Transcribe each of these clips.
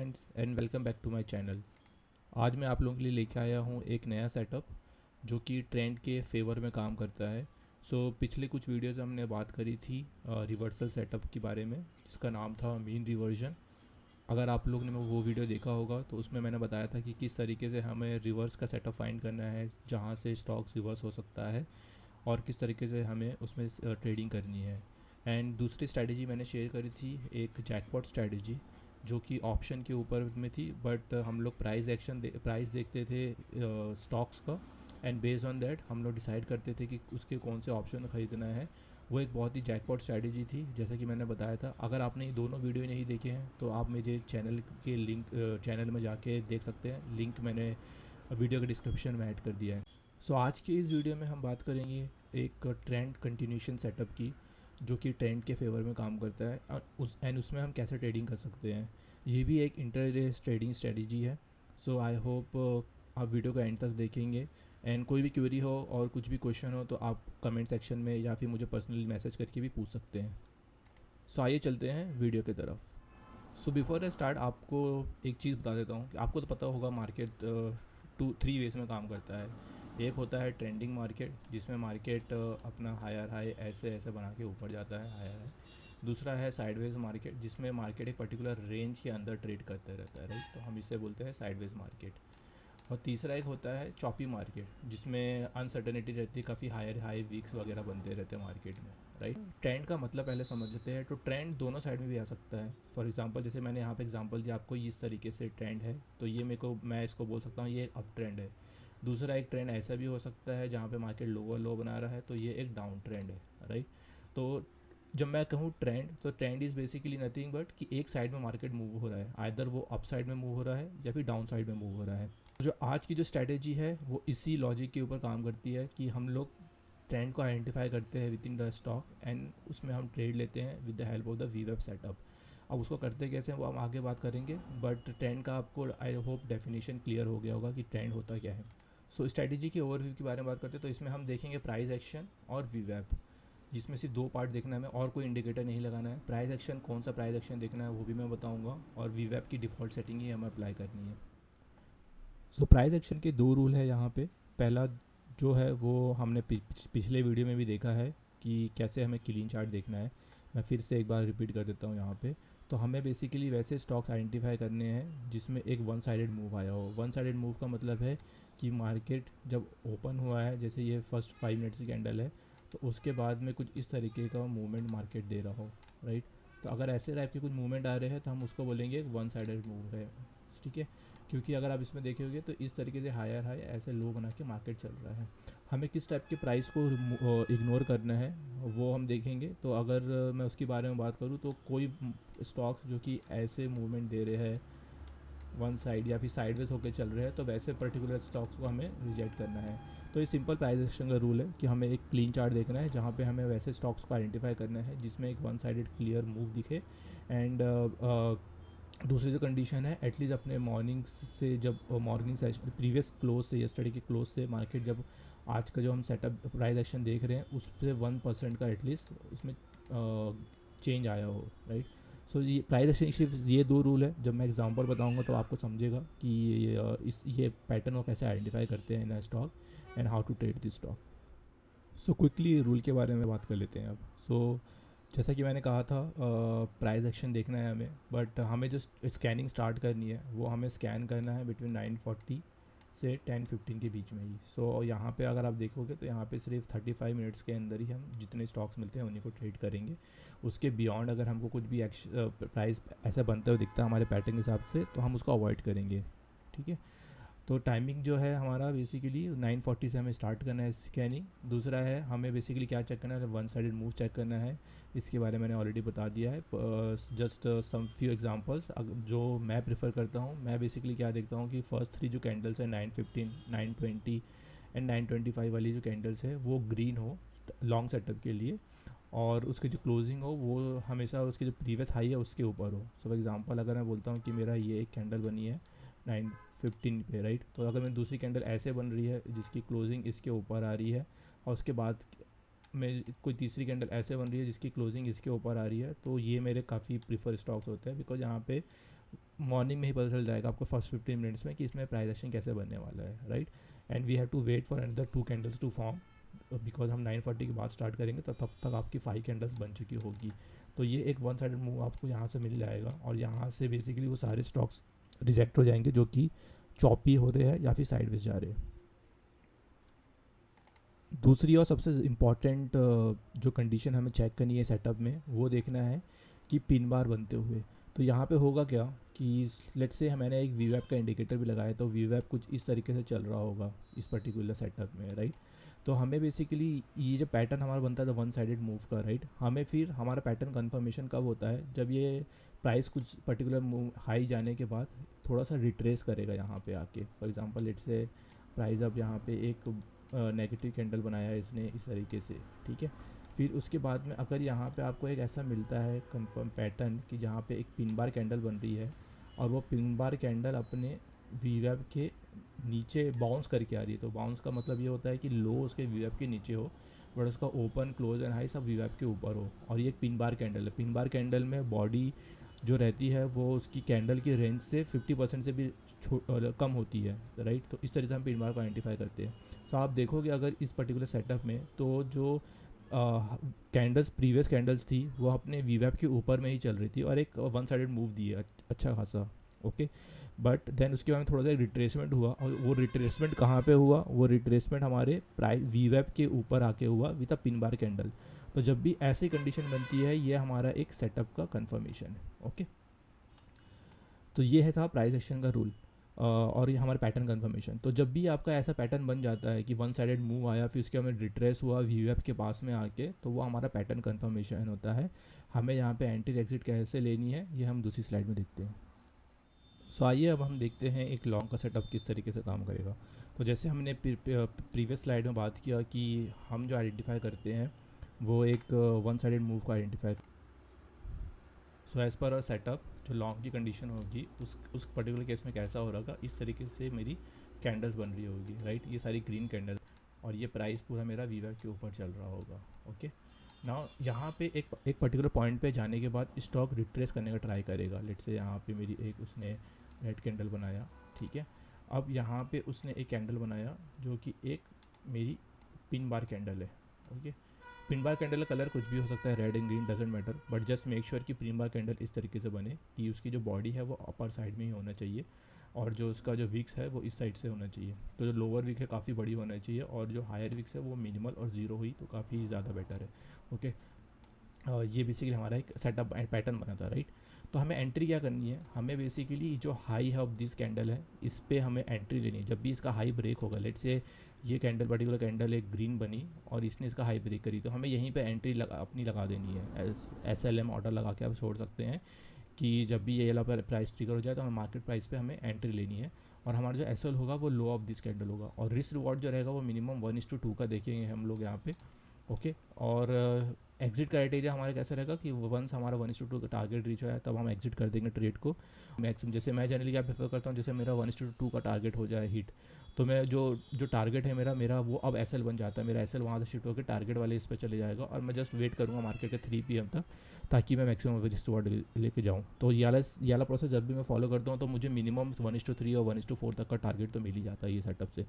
Friends and welcome back to my channel. आज मैं आप लोगों के लिए लेके आया हूँ एक नया सेटअप जो कि ट्रेंड के फेवर में काम करता है। पिछले कुछ वीडियोज़ हमने बात करी थी रिवर्सल सेटअप के बारे में, जिसका नाम था मीन रिवर्जन। अगर आप लोग ने वो वीडियो देखा होगा तो उसमें मैंने बताया था कि किस तरीके से हमें रिवर्स का सेटअप फाइंड करना है जहाँ से स्टॉक्स रिवर्स हो सकता है और किस तरीके से हमें उसमें ट्रेडिंग करनी है। एंड दूसरी स्ट्रैटेजी मैंने शेयर करी थी, एक जैकपॉट स्ट्रैटेजी, जो कि ऑप्शन के ऊपर में थी, बट हम लोग प्राइस देखते थे स्टॉक्स का, एंड बेस्ड ऑन दैट हम लोग डिसाइड करते थे कि उसके कौन से ऑप्शन ख़रीदना है। वो एक बहुत ही जैकपॉट स्ट्रैटेजी थी, जैसा कि मैंने बताया था। अगर आपने ये दोनों वीडियो नहीं देखे हैं तो आप मेरे चैनल में जाके देख सकते हैं, लिंक मैंने वीडियो के डिस्क्रिप्शन में ऐड कर दिया है। आज की इस वीडियो में हम बात करेंगे एक ट्रेंड कंटिन्यूशन सेटअप की, जो कि ट्रेंड के फेवर में काम करता है उसमें हम कैसे ट्रेडिंग कर सकते हैं। ये भी एक इंटरडे ट्रेडिंग स्ट्रेटजी है। आई होप आप वीडियो का एंड तक देखेंगे। एंड कोई भी क्वेरी हो और कुछ भी क्वेश्चन हो तो आप कमेंट सेक्शन में या फिर मुझे पर्सनली मैसेज करके भी पूछ सकते हैं। आइए चलते हैं वीडियो की तरफ। बिफोर आई स्टार्ट, आपको एक चीज़ बता देता हूँ कि आपको तो पता होगा मार्केट 3 वेज में काम करता है। एक होता है ट्रेंडिंग मार्केट, जिसमें मार्केट अपना हायर हाई ऐसे ऐसे बना के ऊपर जाता है, हायर हाई। दूसरा है साइडवेज मार्केट, जिसमें मार्केट एक पर्टिकुलर रेंज के अंदर ट्रेड करते रहता है, राइट। तो हम इसे बोलते हैं साइडवेज मार्केट। और तीसरा एक होता है चॉपी मार्केट, जिसमें अनसर्टेनिटी रहती है, काफ़ी हायर हाई वीक्स वगैरह बनते रहते हैं मार्केट में, राइट। ट्रेंड का मतलब पहले समझते हैं। तो ट्रेंड दोनों साइड में भी आ सकता है। फॉर एग्जांपल, जैसे मैंने यहाँ पे एग्जांपल दिया आपको, इस तरीके से ट्रेंड है तो ये मैं इसको बोल सकता हूँ ये एक अप ट्रेंड है। दूसरा एक ट्रेंड ऐसा भी हो सकता है जहाँ पे मार्केट लोअर लो बना रहा है, तो ये एक डाउन ट्रेंड है, राइट। तो जब मैं कहूँ ट्रेंड, तो trend is basically nothing but कि एक साइड में मार्केट मूव हो रहा है, आइदर वो अप साइड में मूव हो रहा है या फिर डाउन साइड में मूव हो रहा है। जो आज की जो स्ट्रैटेजी है वो इसी लॉजिक के ऊपर काम करती है कि हम लोग ट्रेंड को आइडेंटिफाई करते हैं within the stock, and उसमें हम ट्रेड लेते हैं with the help of the we वेब सेटअप। अब उसको करते कैसे हैं वो हम आगे बात करेंगे, बट ट्रेंड का आपको आई होप डेफिनेशन क्लियर हो गया होगा कि ट्रेंड होता क्या है। स्ट्रैटेजी के ओवरव्यू के बारे में बात करते हैं तो इसमें हम देखेंगे प्राइस एक्शन और वी वेब, जिसमें सिर्फ 2 पार्ट देखना है हमें और कोई इंडिकेटर नहीं लगाना है। प्राइस एक्शन, कौन सा प्राइस एक्शन देखना है वो भी मैं बताऊंगा, और वी वेब की डिफ़ॉल्ट सेटिंग ही हमें अप्लाई करनी है। प्राइस एक्शन के 2 रूल है यहाँ पे। पहला जो है वो हमने पिछले वीडियो में भी देखा है कि कैसे हमें क्लीन चार्ट देखना है। मैं फिर से एक बार रिपीट कर देता हूँ यहाँ पे। तो हमें बेसिकली वैसे स्टॉक्स आइडेंटिफाई करने हैं जिसमें एक वन साइडेड मूव आया हो। वन साइडेड मूव का मतलब है कि मार्केट जब ओपन हुआ है, जैसे ये फर्स्ट 5 मिनट्स की कैंडल है, तो उसके बाद में कुछ इस तरीके का मूवमेंट मार्केट दे रहा हो, राइट। तो अगर ऐसे टाइप के कुछ मूवमेंट आ रहे हैं तो हम उसको बोलेंगे वन साइडेड मूव है, ठीक है। क्योंकि अगर आप इसमें देखोगे तो इस तरीके से हायर हाई ऐसे लो बना के मार्केट चल रहा है। हमें किस टाइप के प्राइस को इग्नोर करना है वो हम देखेंगे। तो अगर मैं उसके बारे में बात करूँ तो कोई स्टॉक्स जो कि ऐसे मूवमेंट दे रहे हैं वन साइड या फिर साइडवेज होकर चल रहे हैं, तो वैसे पर्टिकुलर स्टॉक्स को हमें रिजेक्ट करना है। तो ये सिंपल प्राइस एक्शन का रूल है कि हमें एक क्लीन चार्ट देखना है जहाँ पे हमें वैसे स्टॉक्स को आइडेंटिफाई करना है जिसमें एक वन साइडेड क्लियर मूव दिखे। एंड दूसरी जो कंडीशन है, एटलीस्ट अपने मॉर्निंग से, जब मॉर्निंग सेशन प्रीवियस क्लोज से, यस्टरडे के क्लोज से मार्केट जब आज का जो हम सेटअप प्राइस एक्शन देख रहे हैं उस पर 1% का एटलीस्ट उसमें चेंज आया हो, राइट। ये प्राइस एक्शन सिर्फ ये 2 रूल है। जब मैं एग्जांपल बताऊंगा तो आपको समझेगा कि ये पैटर्न को कैसे आइडेंटिफाई करते हैं in stock and how to trade this stock. Quickly rule के बारे में बात कर लेते हैं अब। जैसा कि मैंने कहा था, प्राइस एक्शन देखना है हमें, बट हमें जो स्कैनिंग स्टार्ट करनी है वो हमें स्कैन करना है बिटवीन 9:40 से 10:15 के बीच में ही। यहाँ पे अगर आप देखोगे तो यहाँ पे सिर्फ 35 मिनट्स के अंदर ही हम जितने स्टॉक्स मिलते हैं उन्हीं को ट्रेड करेंगे। उसके बियॉन्ड अगर हमको कुछ भी प्राइस ऐसा बनते हुए दिखता है हमारे पैटर्न के हिसाब से, तो हम उसको अवॉइड करेंगे, ठीक है। तो टाइमिंग जो है हमारा बेसिकली 9:40 से हमें स्टार्ट करना है स्कैनिंग। दूसरा है हमें बेसिकली क्या चेक करना है, वन साइडेड मूव चेक करना है। इसके बारे में मैंने ऑलरेडी बता दिया है। जस्ट सम फ्यू एग्जांपल्स जो मैं प्रेफर करता हूँ। मैं बेसिकली क्या देखता हूँ कि फर्स्ट 3 जो कैंडल्स है 9:15, 9:20 एंड 9:25 वाली जो कैंडल्स है वो ग्रीन हो लॉन्ग सेटअप के लिए, और उसकी जो क्लोजिंग हो वो हमेशा उसकी जो प्रीवियस हाई है उसके ऊपर हो। फॉर एग्जांपल, अगर मैं बोलता हूँ कि मेरा ये एक कैंडल बनी है 9:15 पे, राइट। तो अगर मैं दूसरी कैंडल ऐसे बन रही है जिसकी क्लोजिंग इसके ऊपर आ रही है, और उसके बाद में कोई तीसरी कैंडल ऐसे बन रही है जिसकी क्लोजिंग इसके ऊपर आ रही है, तो ये मेरे काफ़ी प्रीफर स्टॉक्स होते हैं, बिकॉज यहाँ पे मॉर्निंग में ही पता चल जाएगा आपको फर्स्ट 15 मिनट्स में कि इसमें प्राइस एक्शन कैसे बनने वाला है, right. And we have to wait for another 2 candles to form, because हम 9:40 के बाद स्टार्ट करेंगे तो तब तक आपकी 5 कैंडल्स बन चुकी होगी। तो ये एक वन साइडेड मूव आपको यहाँ से मिल जाएगा, और यहाँ से बेसिकली वो सारे स्टॉक्स रिजेक्ट हो जाएंगे जो कि चॉपी हो रहे हैं या फिर साइडवेज जा रहे हैं। दूसरी और सबसे इम्पॉर्टेंट जो कंडीशन हमें चेक करनी है सेटअप में, वो देखना है कि पिन बार बनते हुए। तो यहाँ पे होगा क्या कि लेट्स से मैंने एक वीवैप का इंडिकेटर भी लगाया, तो वीवैप कुछ इस तरीके से चल रहा होगा इस पर्टिकुलर सेटअप में, राइट। तो हमें बेसिकली ये जो पैटर्न हमारा बनता है वन साइडेड मूव का, राइट, हमें फिर हमारा पैटर्न कन्फर्मेशन कब होता है, जब ये प्राइस कुछ पर्टिकुलर मूव हाई जाने के बाद थोड़ा सा रिट्रेस करेगा यहाँ पे आके। For example let's say price अब यहाँ पे एक नेगेटिव कैंडल बनाया है इसने इस तरीके से, ठीक है। फिर उसके बाद में अगर यहाँ पे आपको एक ऐसा मिलता है कंफर्म पैटर्न कि जहाँ पे एक पिन बार कैंडल बन रही है और वो पिन बार कैंडल अपने वीवैप के नीचे बाउंस करके आ रही है, तो बाउंस का मतलब ये होता है कि लो उसके वीवैप के नीचे हो बट उसका ओपन क्लोज एंड हाई सब वीवैप के ऊपर हो, और ये एक पिन बार कैंडल है। पिन बार कैंडल में बॉडी जो रहती है वो उसकी कैंडल की रेंज से 50% से भी कम होती है, राइट। तो इस तरह से हम पिन बार को आइडेंटिफाई करते हैं। तो आप देखोगे अगर इस पर्टिकुलर सेटअप में तो जो कैंडल्स प्रीवियस कैंडल्स थी वो अपने वीवैप के ऊपर में ही चल रही थी और एक वन साइडेड मूव दी है अच्छा खासा, ओके। बट देन उसके बाद में थोड़ा सा रिट्रेसमेंट हुआ, और वो रिट्रेसमेंट कहाँ पे हुआ, वो रिट्रेसमेंट हमारे प्राइस वीवैप के ऊपर आके हुआ with a pin bar candle. तो जब भी ऐसी कंडीशन बनती है ये हमारा एक सेटअप का कंफर्मेशन है, ओके। तो ये है था प्राइस एक्शन का रूल और ये हमारा पैटर्न कंफर्मेशन। तो जब भी आपका ऐसा पैटर्न बन जाता है कि वन साइडेड मूव आया फिर उसके हमें रिट्रेस हुआ वीवैप के पास में आके, तो वो हमारा पैटर्न कंफर्मेशन होता है। हमें यहाँ पे एंट्री एग्जिट कैसे लेनी है ये हम दूसरी स्लाइड में देखते हैं। सो आइए अब हम देखते हैं एक लॉन्ग का सेटअप किस तरीके से काम करेगा। तो जैसे हमने प्रीवियस स्लाइड में बात किया कि हम जो आइडेंटिफाई करते हैं वो एक वन साइडेड मूव को identify. So as per a setup जो लॉन्ग की कंडीशन होगी उस पर्टिकुलर केस में कैसा हो रहा, इस तरीके से मेरी कैंडल्स बन रही होगी, राइट। ये सारी ग्रीन कैंडल और ये प्राइस पूरा मेरा वीवैप के ऊपर चल रहा होगा, ओके। नाउ यहाँ पे एक पर्टिकुलर पॉइंट पे जाने के बाद स्टॉक रिट्रेस करने का ट्राई करेगा। लेट्स से यहाँ पे मेरी एक उसने रेड कैंडल बनाया, ठीक है। अब यहाँ पे उसने एक कैंडल बनाया जो कि एक मेरी पिन बार कैंडल है, ओके। पिन बार कैंडल का कलर कुछ भी हो सकता है, red and green doesn't matter, but just make sure कि पिन बार कैंडल इस तरीके से बने कि उसकी जो बॉडी है वो अपर साइड में ही होना चाहिए और जो उसका जो विक्स है वो इस साइड से होना चाहिए। तो जो लोअर विक है काफ़ी बड़ी होना चाहिए और जो हायर विक्स है वो मिनिमल और ज़ीरो हुई तो काफ़ी ज़्यादा बेटर है, ओके। ये बेसिकली हमारा एक सेटअप पैटर्न बना था, राइट। तो हमें एंट्री क्या करनी है, हमें बेसिकली जो हाई है ऑफ दिस कैंडल है इस पर हमें एंट्री लेनी है। जब भी इसका हाई ब्रेक होगा, लेट्स से ये कैंडल पर्टिकुलर कैंडल एक ग्रीन बनी और इसने इसका हाई ब्रेक करी, तो हमें यहीं पे एंट्री अपनी लगा देनी है। SLM ऑर्डर लगा के आप छोड़ सकते हैं कि जब भी ये वाला प्राइस ट्रिगर हो जाए तो हमें मार्केट प्राइस पे हमें एंट्री लेनी है और हमारा जो SL होगा वो लो ऑफ दिस कैंडल होगा और रिस्क रिवॉर्ड जो रहेगा वो मिनिमम 1:2 का देखेंगे हम लोग यहाँ पे, ओके। और एग्जिट क्राइटेरिया हमारा कैसा रहेगा कि वंस हमारा 1:2 का टारगेट रीच हो जाए तब हम एग्जिट कर देंगे ट्रेड को मैक्सिमम। जैसे मैं जनरली क्या प्रेफर करता हूँ, जैसे मेरा 1:2 का टारगेट हो जाए हिट, तो मैं जो टारगेट है मेरा वो अब SL बन जाता है। मेरा SL वहाँ से शिफ्ट होकर टारगेट वाले इस पर चले जाएगा और मैं जस्ट वेट करूँगा मार्केट के 3 PM तक ताकि मैं मैक्सिमम रिस्क रिवॉर्ड लेके जाऊँ। तो ये वाला प्रोसेस जब भी मैं फॉलो करता हूँ तो मुझे मिनिमम 1:3 और 1:4 तक का टारगेट तो मिल ही जाता है ये सेटअप से।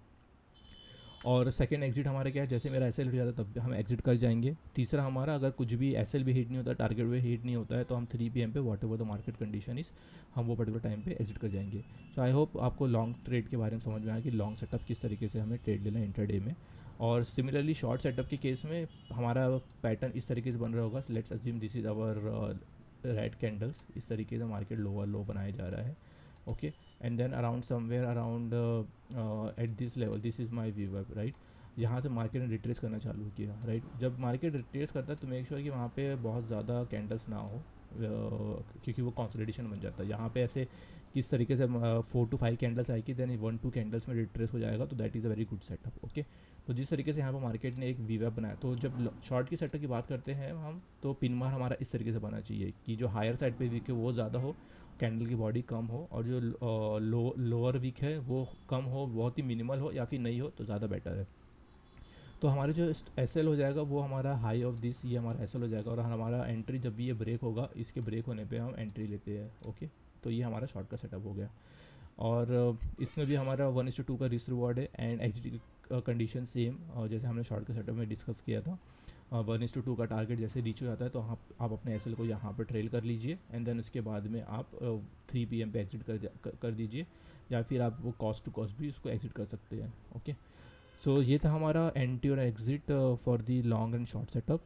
और सेकंड एग्जिट हमारा क्या है, जैसे मेरा SL हिट जाता है तब हम एग्जिट कर जाएंगे। तीसरा हमारा अगर कुछ भी SL भी हिट नहीं होता, टारगेट भी हिट नहीं होता है, तो हम 3 PM पे what ever the market condition इस हम वो पर्टिकुलर टाइम पे एग्जिट कर जाएंगे। सो आई होप आपको लॉन्ग ट्रेड के बारे में समझ में आया कि लॉन्ग सेटअप किस तरीके से हमें ट्रेड लेना है इंट्राडे में। और सिमिलरली शॉर्ट सेटअप के केस में हमारा पैटर्न इस तरीके से बन रहा होगा। Let's assume this is our red candles, इस तरीके से मार्केट लोअर लो बनाया जा रहा है, okay. And then around somewhere around at this level this is my वीवैप, राइट। यहाँ से मार्केट ने रिट्रेस करना चालू किया, राइट। जब मार्केट रिट्रेस करता है तो मेक श्योर कि वहाँ पे बहुत ज़्यादा कैंडल्स ना हो क्योंकि वो कंसोलिडेशन बन जाता है। यहाँ पे ऐसे किस तरीके से 4 to 5 कैंडल्स आएगी देन 1-2 कैंडल्स में रिट्रेस हो जाएगा, तो that is a very good setup, okay. तो जिस तरीके से यहाँ पर मार्केट ने एक वीवैप बनाया, तो जब शॉर्ट की सेटअप की बात करते हैं हम तो पिन बार हमारा इस तरीके से बना चाहिए कि जो हायर साइड पे वीक है वो ज़्यादा हो, कैंडल की बॉडी कम हो और जो लोअर वीक है वो कम हो, बहुत ही मिनिमल हो या फिर नहीं हो तो ज़्यादा बेटर है। तो हमारे जो SL हो जाएगा वो हमारा हाई ऑफ दिस, ये हमारा SL हो जाएगा और हमारा एंट्री जब भी ये ब्रेक होगा इसके ब्रेक होने पे हम एंट्री लेते हैं, ओके। तो ये हमारा शॉर्ट का सेटअप हो गया। और इसमें भी हमारा 1:2 का रिस्क रिवॉर्ड है एंड एग्जिट कंडीशन सेम जैसे हमने शॉर्ट के सेटअप में डिस्कस किया था। 1:2 का टारगेट जैसे रीच हो जाता है तो आप अपने एसएल को यहाँ पर ट्रेल कर लीजिए एंड देन उसके बाद में आप 3 PM पे एग्जिट कर दीजिए, या फिर आप वो कॉस्ट टू कॉस्ट भी उसको एग्जिट कर सकते हैं। ओके, सो ये था हमारा एंट्री और exit for the long and short setup.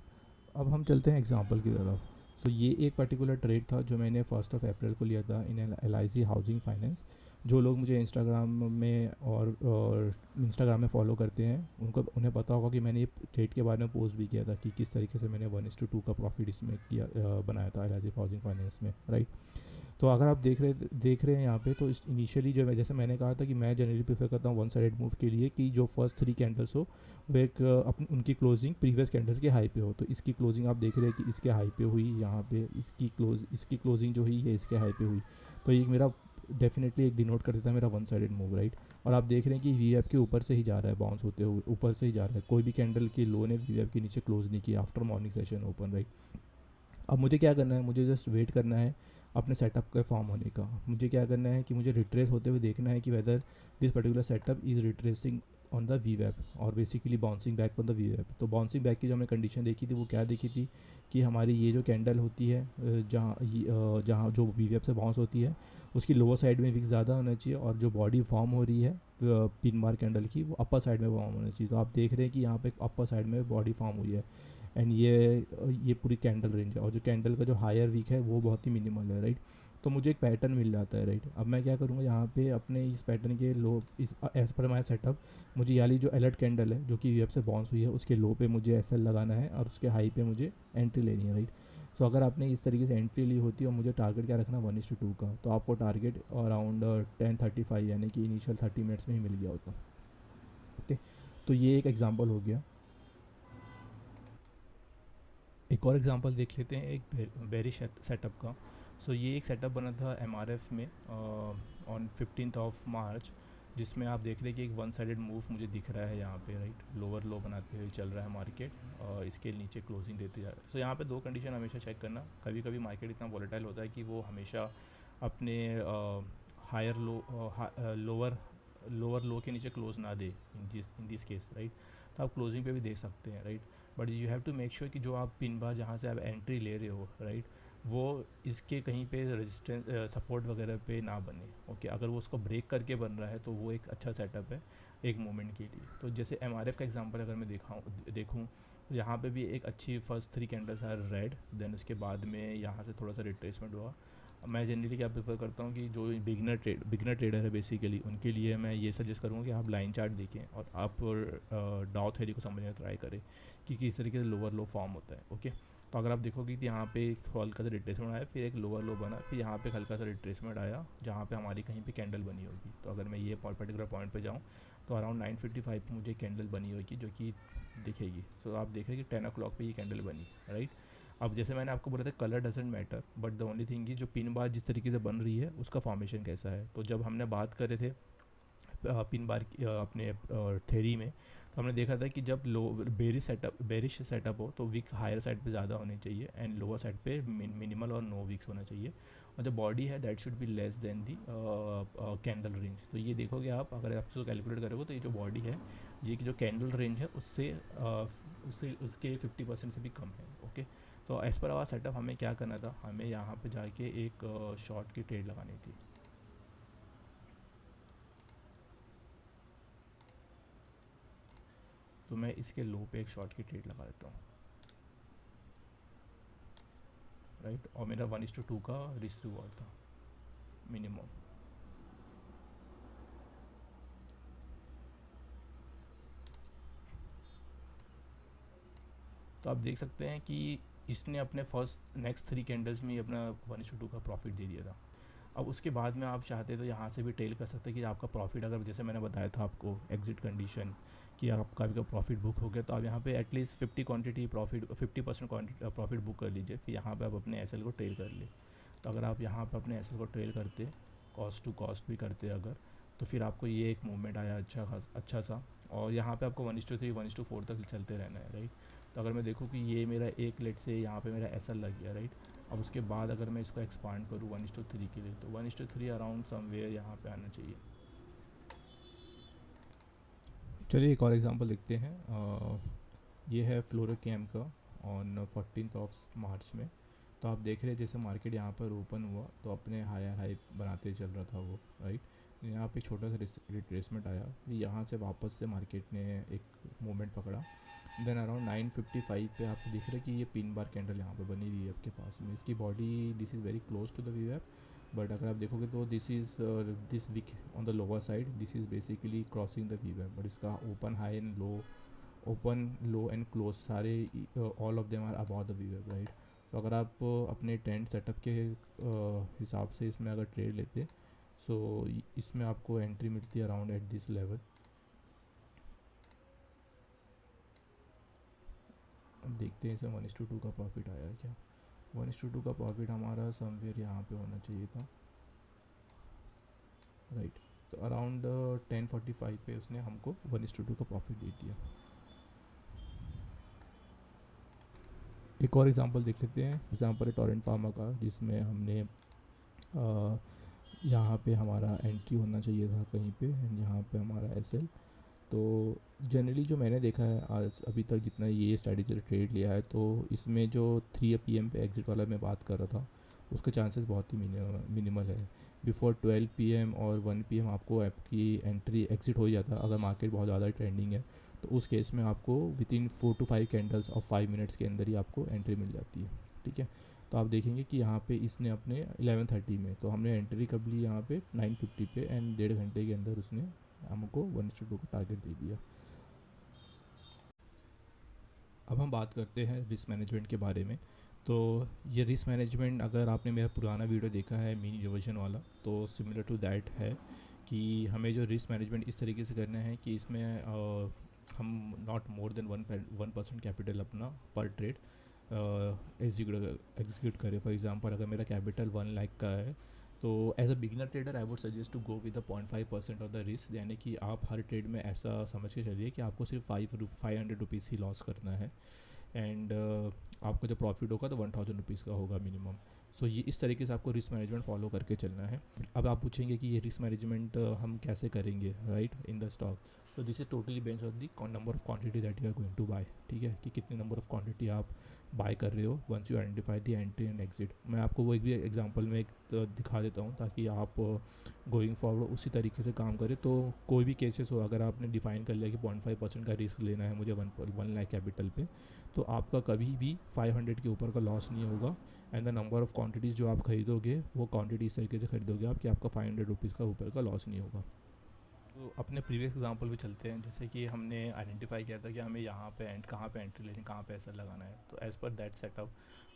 अब हम चलते हैं एग्जांपल की तरफ। सो ये एक पर्टिकुलर ट्रेड था जो मैंने 1 अप्रैल को लिया था इन LIC हाउसिंग फाइनेंस। जो लोग मुझे इंस्टाग्राम में और इंस्टाग्राम में फॉलो करते हैं उन्हें पता होगा कि मैंने ये ट्रेड के बारे में पोस्ट भी किया था कि किस तरीके से मैंने 1:2 का प्रॉफिट इसमें किया बनाया था LIC हाउसिंग फाइनेंस में, राइट। तो अगर आप देख रहे हैं यहाँ पे, तो इनिशियली जो जैसे मैंने कहा था कि मैं जनरली प्रेफर करता हूँ 1 साइडेड मूव के लिए कि जो फर्स्ट 3 कैंडल्स हो वो एक अपनी उनकी क्लोजिंग प्रीवियस कैंडल्स के हाई पे हो। तो इसकी क्लोजिंग आप देख रहे हैं कि इसके हाई पे हुई, यहाँ पे इसकी क्लोजिंग जो हुई ये इसके हाई पे हुई। तो ये मेरा डेफिनेटली एक डिनोट कर देता है मेरा 1 साइडेड मूव, राइट। और आप देख रहे हैं कि वी के ऊपर से ही जा रहा है, बाउंस होते हुए ऊपर से ही जा रहा है। कोई भी कैंडल की लो ने वी के नीचे क्लोज नहीं किया after morning session open, right. अब मुझे क्या करना है, मुझे जस्ट वेट करना है अपने सेटअप के फॉर्म होने का। मुझे क्या करना है कि मुझे रिट्रेस होते हुए देखना है कि whether this particular setup is retracing on the V और basically bouncing back on the V. तो बाउंसिंग बैक की जो हमने कंडीशन देखी थी वो क्या देखी थी कि हमारी ये जो कैंडल होती है जहाँ जो वी से बाउंस होती है उसकी लोअर साइड में विक्स ज़्यादा होना चाहिए और जो बॉडी फॉर्म हो रही है पिन बार कैंडल की वो अपर साइड में फॉर्म होना चाहिए। तो आप देख रहे हैं कि यहाँ पे अपर साइड में बॉडी फॉर्म हुई है एंड ये पूरी कैंडल रेंज है और जो कैंडल का जो हायर वीक है वो बहुत ही मिनिमल है, राइट। तो मुझे एक पैटर्न मिल जाता है, राइट। अब मैं क्या करूँगा यहाँ पे अपने इस पैटर्न के लो इस एज पर माई सेटअप मुझे याली जो अलर्ट कैंडल है जो कि वी से बाउंस हुई है उसके लो पे मुझे एसएल लगाना है और उसके हाई पे मुझे एंट्री लेनी है, राइट। सो अगर आपने इस तरीके से एंट्री ली होती है और मुझे टारगेट क्या रखना 1:2 का, तो आपको टारगेट अराउंड 10:35 यानी कि इनिशियल 30 मिनट्स में ही मिल गया होता। ओके, तो ये एक एग्जांपल हो गया। एक और एग्जांपल देख लेते हैं एक बेरिश सेटअप का। सो ये एक सेटअप बना था MRF में ऑन 15 मार्च, जिसमें आप देख रहे हैं कि एक 1 साइडेड मूव मुझे दिख रहा है यहाँ पे, राइट। लोअर लो बनाते हुए चल रहा है मार्केट और इसके नीचे क्लोजिंग देते जा रहा है। सो यहाँ पे 2 कंडीशन हमेशा चेक करना। कभी कभी मार्केट इतना वॉलेटाइल होता है कि वो हमेशा अपने हायर लोअर लो के नीचे क्लोज ना दे इन दिस केस, राइट। तो आप क्लोजिंग पे भी देख सकते हैं, right. But you have to make sure कि जो आप पिन बार जहाँ से आप एंट्री ले रहे हो, राइट, वो इसके कहीं पे रेजिस्टेंस सपोर्ट वगैरह पे ना बने। ओके, अगर वो उसको ब्रेक करके बन रहा है तो वो एक अच्छा सेटअप है एक मोमेंट के लिए। तो जैसे MRF का एग्जांपल अगर मैं देखूँ तो यहाँ पे भी एक अच्छी first 3 candles are red, then उसके बाद में यहाँ से थोड़ा सा रिट्रेसमेंट हुआ। मैं जनरली क्या प्रेफर करता हूँ कि जो बिगनर ट्रेडर है बेसिकली उनके लिए मैं ये सजेस्ट करूँगा कि आप लाइन चार्ट देखें और आप डाउ थ्योरी को समझने का ट्राई करें कि किस तरीके से लोअर लो फॉर्म होता है। ओके, तो अगर आप देखोगे कि यहाँ पे एक हल्का सा रिट्रेसमेंट आया, फिर एक लोअर लो बना, फिर यहाँ पे हल्का सा रिट्रेसमेंट आया जहाँ पे हमारी कहीं पे कैंडल बनी होगी। तो अगर मैं ये पर्टिकुलर पॉइंट पे जाऊँ तो अराउंड 9:55 पे मुझे कैंडल बनी होगी जो कि दिखेगी। सो आप देख रहे हैं कि 10 o'clock पे ये कैंडल बनी, राइट। अब जैसे मैंने आपको बोला था colour doesn't matter, but the only thing की जो पिन बार जिस तरीके से बन रही है उसका फॉर्मेशन कैसा है। तो जब हमने बात कर रहे थे पिन बार अपने थ्योरी में, तो हमने देखा था कि जब बेरिश सेटअप हो तो विक हायर साइड पे ज़्यादा होने चाहिए एंड लोअर साइड पे मिनिमल और नो विक्स होना चाहिए, और जो बॉडी है that should be less than the candle range. तो ये देखोगे आप अगर आप इसको कैलकुलेट करोगे तो ये जो बॉडी है ये की जो कैंडल रेंज है उसके 50% से भी कम है। ओके, तो एज़ पर आवर सेटअप हमें क्या करना था, हमें यहाँ पे जाके एक शॉर्ट की ट्रेड लगानी थी। तो मैं इसके लो पे एक शॉर्ट की ट्रेड लगा देता हूँ, राइट। और मेरा 1:2 का रिस्क रिवॉर्ड था मिनिमम। तो आप देख सकते हैं कि इसने अपने फर्स्ट नेक्स्ट 3 कैंडल्स में ही अपना 1:2 का प्रॉफिट दे दिया था। अब उसके बाद में आप चाहते तो यहाँ से भी टेल कर सकते हैं कि आपका प्रॉफिट अगर जैसे मैंने बताया था आपको एग्जिट कंडीशन कि आपका भी प्रॉफिट बुक हो गया, तो आप यहाँ पे एटलीस्ट 50% प्रॉफिट बुक कर लीजिए, फिर यहाँ पे आप अपने एसएल को ट्रेल कर लिए। तो अगर आप यहाँ पे अपने एसएल को ट्रेल करते कॉस्ट टू कॉस्ट भी करते अगर, तो फिर आपको ये एक मूवमेंट आया अच्छा सा, और यहाँ पे आपको 1:3 1:4 तक चलते रहना है, राइट। तो अगर मैं देखूँ कि ये मेरा एक लेट से यहाँ पे मेरा ऐसा लग गया, राइट। अब उसके बाद अगर मैं इसको एक्सपांड करूँ 1:3 के लिए, तो 1:3 अराउंड समवेयर यहाँ पे आना चाहिए। चलिए एक और एग्जांपल देखते हैं। ये है फ्लोरोकेम का ऑन 14th ऑफ मार्च में। तो आप देख रहे हैं जैसे मार्केट यहाँ पर ओपन हुआ तो अपने हायर हाई बनाते चल रहा था वो, राइट। यहाँ पे छोटा सा रिट्रेसमेंट आया, यहाँ से वापस से मार्केट ने एक मोमेंट पकड़ा। देन अराउंड 9:55 पे आप देख रहे हैं कि ये पिन बार कैंडल यहाँ पे बनी हुई है आपके पास में। इसकी body this is very close to the we web, but अगर आप देखोगे तो this week on the lower side, this is basically crossing the we web, but इसका open high and low, open low and close सारे all of them are about the we web, right. तो अगर आप अपने tent setup के हिसाब से इसमें अगर ट्रेड लेते, सो इसमें आपको एंट्री मिलती है अराउंड एट दिस लेवल। अब देखते हैं इसमें 1:2 का प्रॉफिट आया है क्या। 1:2 का प्रॉफिट हमारा समवेयर यहाँ पे होना चाहिए था, राइट। तो अराउंड 10:45 पे उसने हमको 1:2 का प्रॉफिट दे दिया। एक और एग्जांपल देख लेते हैं। एग्जांपल है टोरेंट फार्मा का, जिसमें हमने यहाँ पे हमारा एंट्री होना चाहिए था कहीं पे, एंड यहाँ पे हमारा एसएल। तो जनरली जो मैंने देखा है आज अभी तक जितना ये स्ट्रैटेजी ट्रेड लिया है, तो इसमें जो 3 PM पे एग्ज़िट वाला मैं बात कर रहा था, उसके चांसेस बहुत ही मिनिमल है। बिफोर 12 PM और 1 PM आपको आपकी एंट्री एग्ज़िट हो ही जाता है। अगर मार्केट बहुत ज़्यादा ट्रेंडिंग है तो उस केस में आपको विद इन 4 to 5 कैंडल्स और 5 मिनट्स के अंदर ही आपको एंट्री मिल जाती है, ठीक है। तो आप देखेंगे कि यहाँ पे इसने अपने 11:30 में, तो हमने एंट्री कब ली यहाँ पे 9:50 पे, एंड 1.5 घंटे के अंदर उसने हमको 1:2 का टारगेट दे दिया। अब हम बात करते हैं रिस्क मैनेजमेंट के बारे में। तो ये रिस्क मैनेजमेंट, अगर आपने मेरा पुराना वीडियो देखा है मिनी रिवर्जन वाला, तो सिमिलर टू दैट है कि हमें जो रिस्क मैनेजमेंट इस तरीके से करना है कि इसमें हम नॉट मोर देन 1% कैपिटल अपना पर ट्रेड एग्जीक्यूट करें। फॉर एग्जांपल अगर मेरा कैपिटल 1 लाख का है, तो as a beginner trader I would suggest to go with the 0.5% of the risk, यानी कि आप हर ट्रेड में ऐसा समझ के चलिए कि आपको सिर्फ 500 रुपीज़ ही लॉस करना है, एंड आपका जो प्रॉफिट होगा तो 1000 रुपीज़ का होगा मिनिमम। सो ये इस तरीके से आपको रिस्क मैनेजमेंट फॉलो करके चलना है। अब आप पूछेंगे कि ये रिस्क मैनेजमेंट हम कैसे करेंगे, राइट, इन द स्टॉक। तो this is totally based on the number of quantity that you are going to buy, ठीक है, कि कितने नंबर ऑफ क्वांटिटी आप बाय कर रहे हो once you identify the entry and exit. मैं आपको वो एक भी एग्जांपल में एक दिखा देता हूँ ताकि आप गोइंग फॉरवर्ड उसी तरीके से काम करें। तो कोई भी केसेस हो, अगर आपने डिफाइन कर लिया कि 0.5% का रिस्क लेना है मुझे 1 लाख कैपिटल पे, तो आपका कभी भी 500 के ऊपर का लॉस नहीं होगा, and the number of quantities जो आप खरीदोगे वो क्वांटिटी इस तरीके से खरीदोगे आप कि आपका 500 रुपीज़ का ऊपर का लॉस नहीं होगा। तो अपने प्रीवियस एग्जांपल भी चलते हैं, जैसे कि हमने आइडेंटिफाई किया था कि हमें यहाँ पे कहाँ पे एंट्री लेनी, कहाँ पे ऐसा लगाना है। तो एज़ पर दैट सेटअप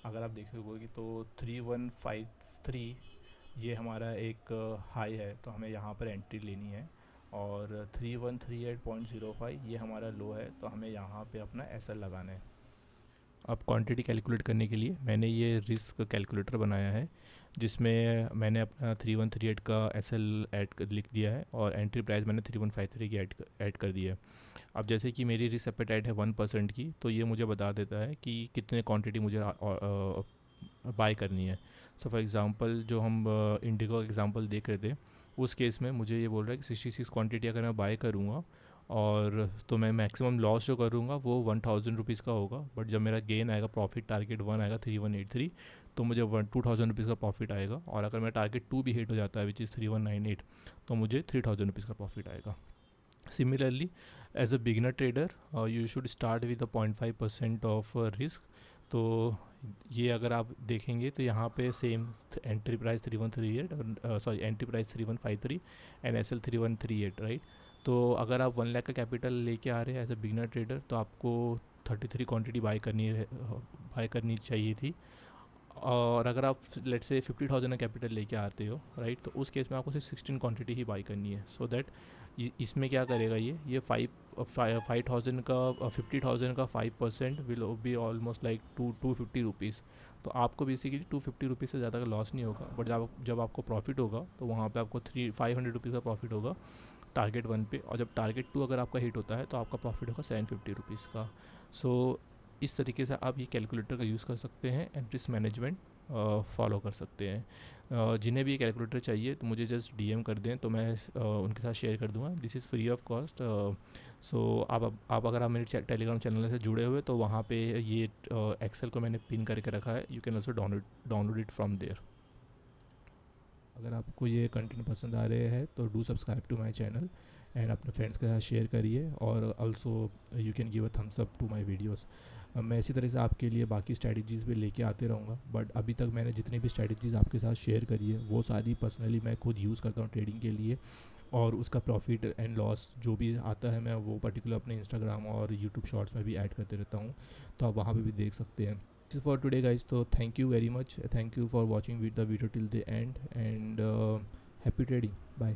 अगर आप देखोगे तो 3153 ये हमारा एक हाई है, तो हमें यहाँ पर एंट्री लेनी है, और 3138.05 ये हमारा लो है, तो हमें यहाँ पे अपना एसएल लगाना है। अब क्वांटिटी कैलकुलेट करने के लिए मैंने ये रिस्क कैलकुलेटर बनाया है, जिसमें मैंने अपना 3138 का एसएल लिख दिया है, और एंट्री प्राइस मैंने 3153 की ऐड कर दिया है। अब जैसे कि मेरी रिस्क एपेटाइट है 1% की, तो ये मुझे बता देता है कि कितने क्वांटिटी मुझे बाय करनी है। सो फॉर एग्ज़ाम्पल जो हम इंडिगो का एग्ज़ाम्पल देख रहे थे, उस केस में मुझे ये बोल रहा है कि 66 क्वांटिटी अगर मैं बाय करूँगा, और तो मैं मैक्सिमम लॉस जो करूँगा वो 1000 रुपीज़ का होगा, बट जब मेरा गेन आएगा, प्रॉफिट टारगेट 1 आएगा 3183, तो मुझे 2000 रुपीज़ का प्रॉफिट आएगा, और अगर मेरा टारगेट 2 भी हिट हो जाता है विच इज़ 3198, तो मुझे 3000 रुपीज़ का प्रॉफिट आएगा। Similarly as a beginner trader you should start with a 0.5% of risk. तो ये अगर आप देखेंगे तो यहाँ पे सेम एंट्री प्राइस 3138 और sorry entry price 3153 and SL 3138, right. तो अगर आप 1 लाख का कैपिटल लेके आ रहे हैं एज अ बिगिनर ट्रेडर, तो आपको 33 क्वांटिटी बाय करनी चाहिए थी। और अगर आप लेट से 50,000 का कैपिटल लेके आते हो, राइट, तो उस केस में आपको सिर्फ 16 क्वांटिटी ही बाई करनी है। सो दैट इसमें क्या करेगा, ये 5,000 का 50,000 का 5% will be almost like 250 rupees. तो आपको बेसिकली 250 रुपीज़ से ज़्यादा का लॉस नहीं होगा, बट जब आपको प्रॉफिट होगा तो वहाँ पे आपको 500 रुपीज़ का प्रॉफिट होगा टारगेट 1 पे, और जब टारगेट 2 अगर आपका हिट होता है तो आपका प्रॉफिट होगा 750 रुपीज़ का। सो इस तरीके से आप ये कैलकुलेटर का यूज़ कर सकते हैं एंड रिस्क मैनेजमेंट फॉलो कर सकते हैं। जिन्हें भी ये कैलकुलेटर चाहिए तो मुझे जस्ट डीएम कर दें, तो मैं उनके साथ शेयर कर दूंगा। This is free of cost. So आप अगर आप मेरे टेलीग्राम चैनल से जुड़े हुए तो वहाँ पे ये एक्सेल को मैंने पिन करके रखा है, you can also download it from there. अगर आपको ये कंटेंट पसंद आ रहे हैं तो do subscribe to my channel and अपने फ्रेंड्स के साथ शेयर करिए, और also you can give a thumbs up to my videos. मैं इसी तरह से आपके लिए बाकी स्ट्रैटेजीज़ भी लेके आते रहूँगा, बट अभी तक मैंने जितनी भी स्ट्रैटेजीज़ आपके साथ शेयर करी है वो सारी पर्सनली मैं खुद यूज़ करता हूँ ट्रेडिंग के लिए, और उसका प्रॉफिट एंड लॉस जो भी आता है मैं वो पर्टिकुलर अपने इंस्टाग्राम और यूट्यूब शॉर्ट्स में भी ऐड करते रहता हूँ, तो आप वहाँ पे भी देख सकते हैं। This is for today guys, so thank you very much, thank you for watching with the video till the end, and happy trading, bye.